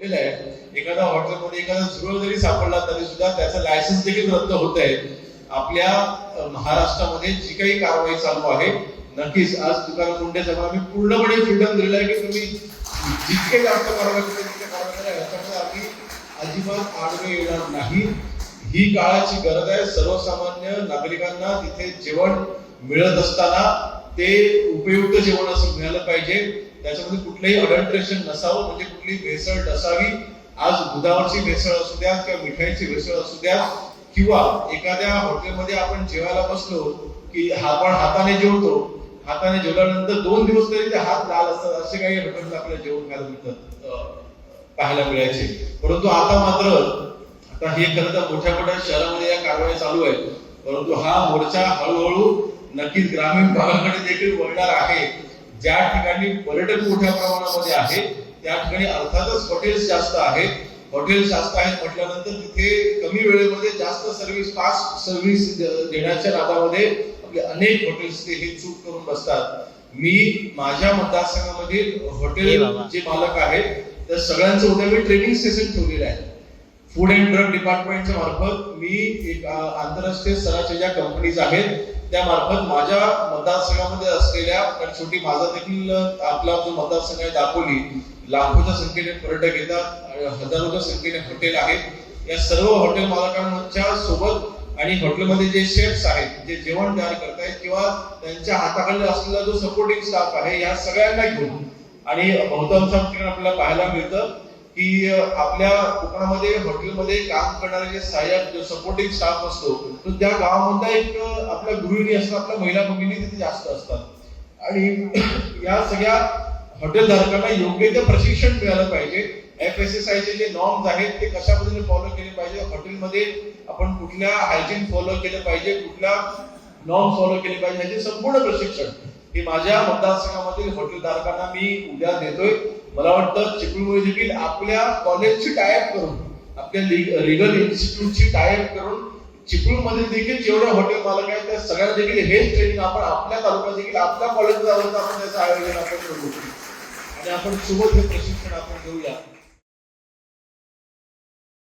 म्हटलेलं आहे, एखाद्या हॉटेलमध्ये एखादा झुरळ जरी सापडला तरी सुद्धा त्याचं लायसन्स देखील रद्द होत आहे. आपल्या महाराष्ट्रामध्ये जी काही कारवाई चालू आहे, नक्कीच आज तुकाराम मुंडे साहेबांना आम्ही पूर्णपणे फ्रीडम दिलेला आहे की तुम्ही जितके जास्त कारवाई करता तितके कारवाई करा, याच्यामध्ये आम्ही अजिबात आडवे येणार नाही. ही काळाची गरज आहे. सर्वसामान्य नागरिकांना तिथे जेवण मिळत असताना ते उपयुक्त जेवण असं मिळालं पाहिजे, त्याच्यामध्ये कुठलंही अडल्ट्रेशन नसावं, म्हणजे कुठली भेसळ नसावी. आज दुधावरची भेसळ असू द्या किंवा मिठाईची भेसळ असू द्या, किंवा एखाद्या हॉटेलमध्ये आपण जेवायला बसलो की आपण हाताने जेवतो, हाताने जेवल्यानंतर 2 दिवस तरी ते हात लाल असतात, असे काही हॉटेलला आपल्याला जेवण खायला मिळतात पाहायला मिळायचे. परंतु आता मात्र आता हे खरं तर मोठ्या मोठ्या शहरामध्ये या कारवाई चालू आहे, परंतु हा मोर्चा हळूहळू नक्कीच ग्रामीण भागाकडे देखील वळणार आहे. ज्या ठिकाणी पर्यटन मोठ्या प्रमाणामध्ये आहे त्या ठिकाणी अर्थातच हॉटेल्स जास्त आहेत. हॉटेल्स जास्त आहेत म्हटल्यानंतर तिथे कमी वेळेमध्ये जास्त सर्व्हिस, फास्ट सर्व्हिस देण्याच्या नादामध्ये आपले अनेक हॉटेल्स हे चूक करून बसतात. मी माझ्या मतदारसंघामधील हॉटेल जे मालक आहेत त्या सगळ्यांचं उद्या मी ट्रेनिंग सेशन ठेवलेलं आहे. फूड अँड ड्रग डिपार्टमेंटच्या मार्फत मी एक आंतरराष्ट्रीय स्तराच्या ज्या कंपनीज आहेत त्या मार्फत माझ्या मतदारसंघामध्ये असलेल्या, कारण शेवटी माझा देखील आपला जो मतदारसंघ आहे दापोली, लाखोच्या संख्येने पर्यटक येतात, हजारोच्या संख्येने हॉटेल आहेत. या सर्व हॉटेल मालकांच्या सोबत आणि हॉटेलमध्ये जे शेफ्स आहेत जे जेवण तयार करतायत किंवा त्यांच्या हाताखाली असलेला जो सपोर्टिंग स्टाफ आहे, या सगळ्यांना घेऊन, आणि बहुतांश ठिकाणी आपल्याला पाहायला मिळतं की आपल्या कोकणामध्ये हॉटेलमध्ये काम करणारे जे सहाय्यक जो सपोर्टिंग स्टाफ असतो तो त्या गावामध्ये एक आपल्या गृहिणी असतात, आपल्या महिला भगिनी तिथे जास्त असतात. आणि या सगळ्या हॉटेल धारकांना योग्य ते प्रशिक्षण मिळालं पाहिजे. FSSAI चे जे नॉर्म्स आहेत ते कशा पद्धतीने फॉलो केले पाहिजे, हॉटेलमध्ये आपण कुठल्या हायजीन फॉलो केलं पाहिजे, कुठल्या नॉर्म फॉलो केले पाहिजे, याचे संपूर्ण प्रशिक्षण हे माझ्या मतदारसंघामधील हॉटेल धारकांना मी उद्या देतोय. मला वाटतं चिपळूणमध्ये देखील आपल्या कॉलेजची टायअप करून, आपल्या लीगल इन्स्टिट्यूटची टायअप करून चिपळूणमध्ये देखील जेवढे हॉटेल मालक आहेत त्या सगळ्यांना देखील हेच ट्रेनिंग आपण आपल्या तालुक्यात देखील आपल्या कॉलेजला जाऊन आपण त्याचं आयोजन आपण करू आणि आपण सोबत हे प्रशिक्षण आपण घेऊया.